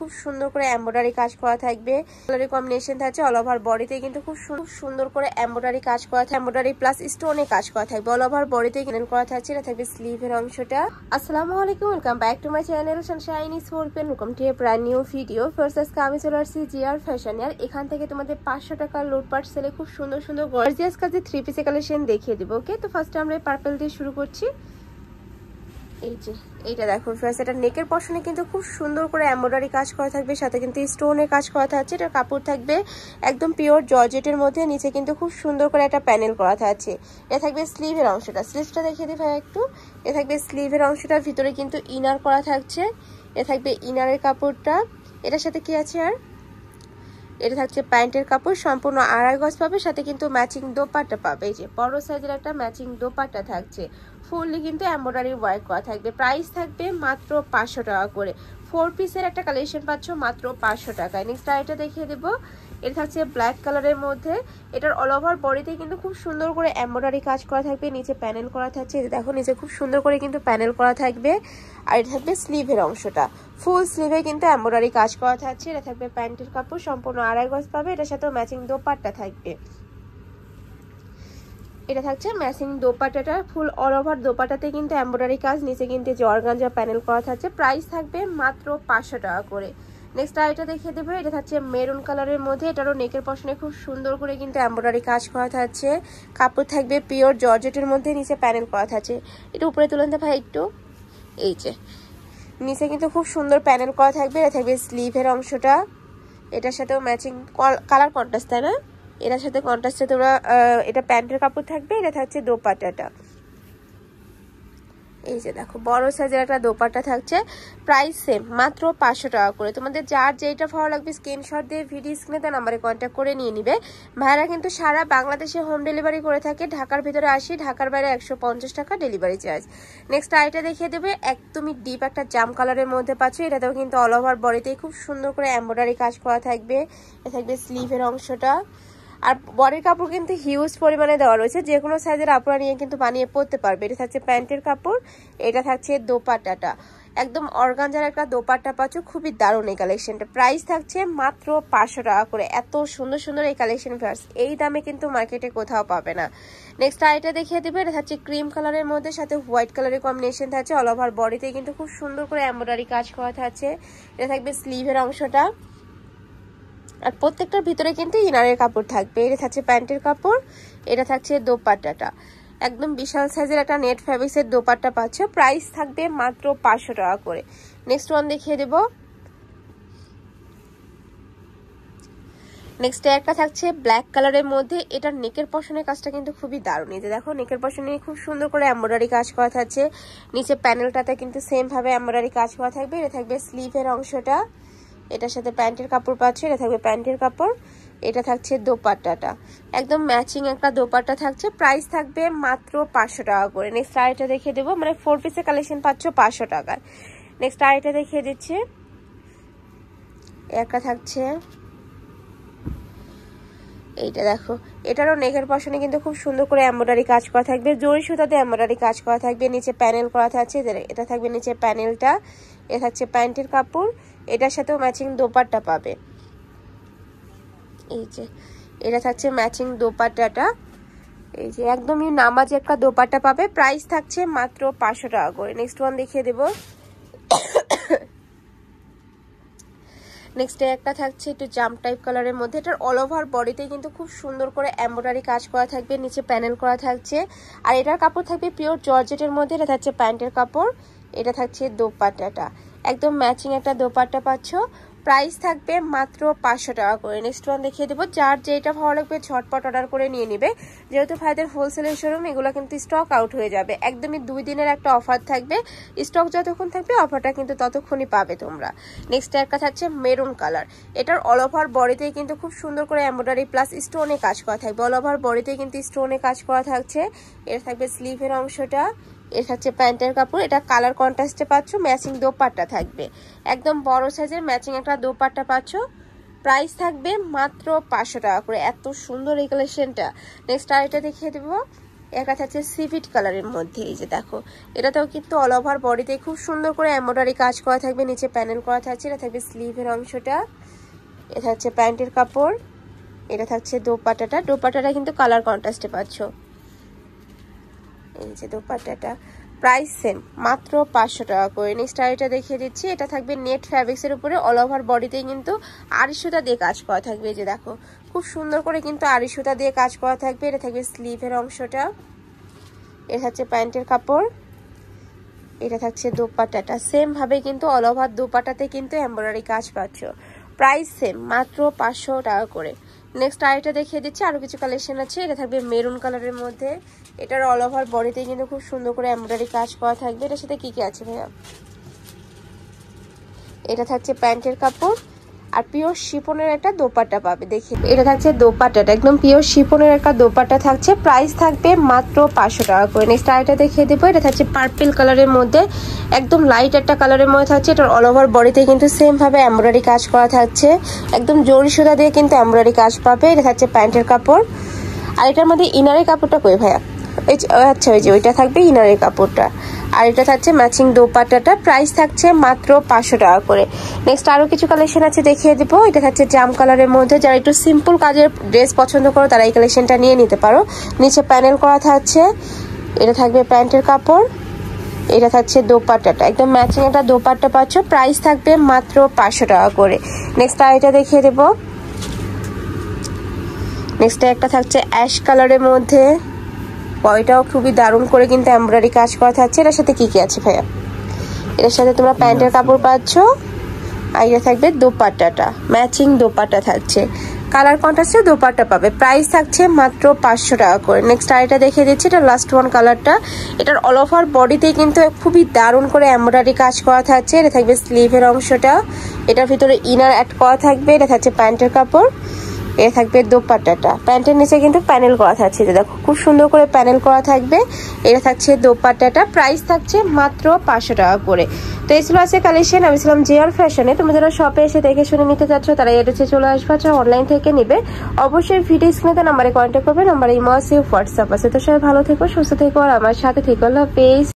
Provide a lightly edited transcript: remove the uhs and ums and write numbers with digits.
খুব সুন্দর করে এমব্রয়ডারি কাজ করা থাকবে। কালারের কম্বিনেশন থাকছে, অল ওভার বডিতে কিন্তু খুব সুন্দর করে এমব্রয়ডারি কাজ করা থাকবে, এমব্রয়ডারি প্লাস স্টোনে কাজ করা থাকবে, অল ওভার বডিতে ক্যানেল করা থাকছে। এটা থাকবে স্লিভের অংশটা। আসসালামু আলাইকুম, welcome back to my channel Sunshine scorpion. Welcome to A brand new video. First আজকে আমি চলে আসছি জিআর ফ্যাশন। আর এখান থেকে তোমাদের 500 টাকার লুটপাট সেলে খুব সুন্দর সুন্দর গর্জিয়াস কাজে 3 পিসের কালেকশন দেখিয়ে দেবো। ওকে, তো ফার্স্টে আমরা পার্পল দিয়ে শুরু করছি। এই যে এইটা দেখো ফার্স্ট, এটা নেকের পশনে কিন্তু খুব সুন্দর করে এমব্রয়ডারি কাজ করা থাকবে, সাথে কিন্তু স্টোনের কাজ করা থাকছে। এটা কাপড় থাকবে একদম পিওর জর্জেটের মধ্যে, নিচে কিন্তু খুব সুন্দর করে একটা প্যানেল করা থাকছে। এটা থাকবে স্লিভের অংশটা, স্লিভটা দেখিয়ে দিই ভাই একটু। এটা থাকবে স্লিভের অংশটার ভিতরে কিন্তু ইনার করা থাকছে। এটা থাকবে ইনারের কাপড়টা। এটার সাথে কি আছে আর এটা থাকছে প্যান্টের কাপড়, সম্পূর্ণ আড়াই গজ পাবে, সাথে কিন্তু ম্যাচিং দোপাট্টা পাবে। এই যে বড় সাইজের একটা ম্যাচিং দোপাট্টা থাকছে, ফুললি কিন্তু এমব্রয়ডারি ওয়ার্ক করা থাকবে। প্রাইস থাকবে মাত্র 500 টাকা করে। 4 পিসের একটা কালেকশন পাচ্ছ মাত্র 500 টাকায়। নেক্সট আইটা দেখিয়ে দেবো। এটা থাকছে ব্ল্যাক কালারের মধ্যে, এটার অল ওভার বডিতে কিন্তু খুব সুন্দর করে এমব্রয়ডারি কাজ করা থাকবে, নিচে প্যানেল করা থাকছে। দেখো নিচে খুব সুন্দর করে কিন্তু প্যানেল করা থাকবে। আর এটা থাকবে স্লিভের অংশটা, ফুল স্লিভে কিন্তু এমব্রয়ডারি কাজ করা থাকছে। এটা থাকবে প্যান্টের কাপড়, সম্পূর্ণ আড়াই গজ পাবে, এটার সাথেও ম্যাচিং দোপাট্টা থাকবে। এটা থাকছে ম্যাচিং দোপাট্টাটা, ফুল অল ওভার দোপাট্টাতে কিন্তু এমব্রয়ডারি কাজ, নিচে কিন্তু অর্গানজা প্যানেল করা থাকছে। প্রাইস থাকবে মাত্র 500 টাকা করে। নেক্সট আইটা দেখিয়ে দেবো। এটা থাকছে মেরুন কালারের মধ্যে, এটারও নেকের পশনে খুব সুন্দর করে কিন্তু এমব্রয়ডারি কাজ করা থাকছে। কাপড় থাকবে পিওর জর্জেটের মধ্যে, নিচে প্যানেল করা থাকছে। এটা উপরে তুলে নিতে ভাই একটু। এই যে নিচে কিন্তু খুব সুন্দর প্যানেল করা থাকবে। এটা থাকবে স্লিভের অংশটা, এটার সাথেও ম্যাচিং কালার কন্ট্রাস্ট, তাই না? এটার সাথে কন্ট্রাস্টে তোমরা এটা প্যান্টের কাপড় থাকবে। এটা থাকছে দোপাট্টাটা। এই যে দেখো বড় সাইজের একটা দোপাট্টা থাকছে। প্রাইস সেম, মাত্র 500 টাকা করে। তোমাদের যার যেটা ভালো লাগবে স্ক্রিনশট দিয়ে ভিডিও স্ক্রিনে তার নাম্বারে কন্ট্যাক্ট করে নিয়ে নিবে। ভাইরা কিন্তু সারা বাংলাদেশে হোম ডেলিভারি করে থাকে। ঢাকার ভিতরে 80, ঢাকার বাইরে 150 টাকা ডেলিভারি চার্জ। নেক্সট আইটা দেখিয়ে দেবে। একদমই ডিপ একটা জাম কালারের মধ্যে পাচ্ছ। এটাতেও কিন্তু অল ওভার বডিতেই খুব সুন্দর করে এমব্রয়ডারি কাজ করা থাকবে। এটা থাকবে স্লিভের অংশটা। আর বডির কাপড় কিন্তু হিউজ পরিমাণে দেওয়া রয়েছে, যে কোনো সাইজের আপুরা নিয়ে কিন্তু বানিয়ে পরতে পারবে। এটা থাকছে প্যান্টের কাপড়, এটা থাকছে দোপাট্টাটা, একদম অর্গানজার একটা দোপাট্টা পাচ্ছ। খুবই দারুণ এই কালেকশনটা। প্রাইস থাকছে মাত্র 500 টাকা করে। এত সুন্দর সুন্দর এই কালেকশন ফার্স এই দামে কিন্তু মার্কেটে কোথাও পাবে না। নেক্সট আইটা দেখিয়ে দেবে। এটা থাকছে ক্রিম কালারের মধ্যে, সাথে হোয়াইট কালারের কম্বিনেশন থাকছে। অল ওভার বডিতে কিন্তু খুব সুন্দর করে এমব্রয়ডারি কাজ করা থাকছে। এটা থাকবে স্লিভের অংশটা, আর প্রত্যেকটার ভিতরে কিন্তু ইনারের কাপড় থাকবে। এটা থাকছে প্যান্টের কাপড়, এটা থাকছে দোপাট্টাটা, একদম বিশাল সাইজের একটা নেট ফ্যাব্রিক্সের দোপাট্টা পাচ্ছ। প্রাইস থাকবে মাত্র 500 টাকা করে। নেক্সট ওয়ান দেখিয়ে দেব। নেক্সট একটা থাকছে ব্ল্যাক কালারের মধ্যে, এটার নেকের পশনের কাজটা কিন্তু খুবই দারুণ। এই যে দেখো নেকের পশনে খুব সুন্দর করে এমব্রয়ডারি কাজ করা থাকছে, নিচে প্যানেলটাতে কিন্তু সেম ভাবে এমব্রয়ডারি কাজ করা থাকবে। এটা থাকবে স্লিভের অংশটা, এটার সাথে প্যান্টের কাপড় পাচ্ছে। এটা থাকবে প্যান্টের কাপড়, এটা থাকছে দোপাট্টাটা, একদম ম্যাচিং একটা দোপাট্টা থাকছে। প্রাইস থাকবে মাত্র 500 টাকা করে। নেক্সট আইটা দেখিয়ে দেবো, মানে 4 পিসের কালেকশন পাচ্ছ 500 টাকায়। নেক্সট আইটা দেখিয়ে দিচ্ছি। একটা থাকছে এইটা দেখো, এটারও নেকের পশনে কিন্তু খুব সুন্দর করে এমব্রয়ডারি কাজ করা থাকবে, জরি সুতাতে এমব্রয়ডারি কাজ করা থাকবে, নিচে প্যানেল করা থাকছে। এটা থাকবে নিচে প্যানেলটা, এটা থাকছে প্যান্টের কাপড়, এটার সাথেও ম্যাচিং দোপাট্টা পাবে। এই যে এটা থাকছে ম্যাচিং দোপাট্টাটা, এই যে একদমই নামাজি একটা দোপাট্টা পাবে। প্রাইস থাকছে মাত্র 500 টাকা করে। নেক্সট ওয়ান দেখিয়ে দেবো। নেক্সট একটা থাকছে একটু জাম টাইপ কালারের মধ্যে, এটার অল ওভার বডিতে কিন্তু খুব সুন্দর করে এমব্রয়ডারি কাজ করা থাকবে, নিচে প্যানেল করা থাকছে। আর এটার কাপড় থাকবে পিওর জর্জেটের মধ্যে। এটা থাকছে প্যান্টের কাপড়, এটা থাকছে দোপাট্টাটা, একদম ম্যাচিং একটা দোপাট্টা পাচ্ছ। প্রাইস থাকবে মাত্র 500 টাকা করে। নেক্সট ওয়ান দেখিয়ে দেবো। যার যেটা ভালো লাগবে ঝটপট অর্ডার করে নিয়ে নিবে, যেহেতু ভাইদের হোলসেলের শোরুম, এগুলো কিন্তু স্টক আউট হয়ে যাবে। একদমই 2 দিনের একটা অফার থাকবে, স্টক যতক্ষণ থাকবে অফারটা কিন্তু ততক্ষণই পাবে তোমরা। নেক্সট একটা থাকছে মেরুন কালার, এটার অল ওভার বডিতেই কিন্তু খুব সুন্দর করে এমব্রয়ডারি প্লাস স্টোনে কাজ করা থাকবে। অল ওভার বডিতেই কিন্তু স্টোনে কাজ করা থাকছে। এর থাকবে স্লিভের অংশটা, এটা হচ্ছে প্যান্টের কাপড়, এটা কালার কন্ট্রাস্টে পাচ্ছ, ম্যাচিং দোপাট্টা থাকবে, একদম বড় সাইজের ম্যাচিং একটা দোপাট্টা পাচ্ছ। প্রাইস থাকবে মাত্র 500 টাকা করে। এত সুন্দর এই কালেকশনটা। নেক্সট আরেকটা দেখিয়ে দেবো। একটা থাকছে সিভিট কালারের মধ্যে, এই যে দেখো এটাতেও কিন্তু অল ওভার বডিতে খুব সুন্দর করে এমব্রয়ডারি কাজ করা থাকবে, নিচে প্যানেল করা থাকছে। এটা থাকবে স্লিভের অংশটা, এটা হচ্ছে প্যান্টের কাপড়, এটা থাকছে দোপাট্টাটা। দোপাট্টাটা কিন্তু কালার কন্ট্রাস্টে পাচ্ছ, এই যে দোপাট্টাটা। প্রাইস সেম, মাত্র 500 টাকা করে। নেক্সট আরেকটা দেখিয়ে দিচ্ছি, এটা থাকবে নেট ফ্যাব্রিক্সের উপরে অল ওভার বডিতেই কিন্তু আড়ি সুতা দিয়ে কাজ করা থাকবে। এই যে দেখো খুব সুন্দর করে কিন্তু আড়ি সুতা দিয়ে কাজ করা থাকবে। এটা থাকবে স্লিভের অংশটা, এটা হচ্ছে প্যান্টের কাপড়, এটা থাকছে দোপাট্টাটা। সেম ভাবে কিন্তু অল ওভার দোপাট্টাতে কিন্তু এমব্রয়ডারি কাজ পাচ্ছ। প্রাইস সেম, মাত্র 500 টাকা করে। নেক্সট আরেকটা দেখিয়ে দিচ্ছি, আরো কিছু কালেকশন আছে। এটা থাকবে মেরুন কালারের মধ্যে, এটার অল ওভার বডিতে কিন্তু খুব সুন্দর করে এমব্রয়ডারি কাজ করা থাকবে। এটার সাথে কি কি আছে ভাইয়া? এটা থাকছে প্যান্টের কাপড় আর পিওর শিফনের একটা দোপাট্টা পাবে। দেখি এটা থাকছে দোপাট্টাটা, একদম পিওর শিফনের একটা দোপাট্টা থাকছে। প্রাইস থাকবে মাত্র 500 টাকা করে। নেক্সট আরেকটা দেখিয়ে দেবো, এটা থাকছে পার্পল কালারের মধ্যে, একদম লাইট একটা কালারের মধ্যে থাকছে। এটার অল ওভার বডিতে কিন্তু সেম ভাবে এমব্রয়ডারি কাজ করা থাকছে, একদম জরি সুতা দিয়ে কিন্তু এমব্রয়ডারি কাজ পাবে। এটা থাকছে প্যান্টের কাপড় আর এটার মধ্যে ইনারের কাপড়টা কই ভাইয়া? আচ্ছা ওই যে ওইটা থাকবে ইনারের কাপড়টা, আর এটা থাকছে ম্যাচিং দোপাট্টাটা। প্রাইস থাকছে মাত্র 500 টাকা করে। নেক্সট আরো কিছু কালেকশন আছে, দেখিয়ে দেবো। এটা থাকছে জাম কালারের মধ্যে, যারা একটু সিম্পল কাজের ড্রেস পছন্দ করো তারা এই কালেকশনটা নিয়ে নিতে পারো। নিচে প্যানেল করা থাকছে, এটা থাকবে প্যান্টের কাপড়, এটা থাকছে দোপাট্টাটা, একদম ম্যাচিং একটা দোপাট্টা পাচ্ছ। প্রাইস থাকবে মাত্র 500 টাকা করে। নেক্সট আর এটা দেখিয়ে দেবো। নেক্সট একটা থাকছে অ্যাশ কালারের মধ্যে, ওইটাও খুবই দারুণ করে কিন্তু এমব্রয়ডারি কাজ করা থাকছে। এটার সাথে কি কি আছে ভাইয়া? এটার সাথে তোমরা প্যান্টের কাপড় পাচ্ছ আর এটা থাকবে দোপাট্টাটা, ম্যাচিং দোপাট্টা থাকছে, কালার কন্ট্রাস্টে দোপাট্টা পাবে। প্রাইস থাকছে মাত্র 500 টাকা করে। নেক্সট আরেকটা দেখিয়ে দিচ্ছি, এটা লাস্ট ওয়ান কালারটা। এটার অল ওভার বডিতেই কিন্তু খুবই দারুণ করে এমব্রয়ডারি কাজ করা থাকছে। এটা থাকবে স্লিভের অংশটা, এটার ভিতরে ইনার অ্যাড করা থাকবে। এটা থাকছে প্যান্টের কাপড়, এটা থাকবে দোপাট্টাটা, প্যান্টের নিচে কিন্তু প্যানেল করা থাকছে, দেখো খুব সুন্দর করে প্যানেল করা থাকবে। এটা থাকছে দোপাট্টাটা, প্রাইস থাকছে মাত্র 500 টাকা করে। তো এই ছিল আছে কালেকশন। আমি ছিলাম জিআর ফ্যাশনে। তুমি যারা শপে এসে দেখে শুনে নিতে চাচ্ছ তারা এড্রেসে চলে আসবে, যারা অনলাইন থেকে নিবে অবশ্যই ভিডিও স্ক্রিনে নাম্বারে কন্ট্যাক্ট করবে। নাম্বারে ইমো আছে, হোয়াটসঅ্যাপ আছে। তো সবাই ভালো থেকো, সুস্থ থেকো আর আমার সাথে থেকো। আল্লাহ হাফেজ।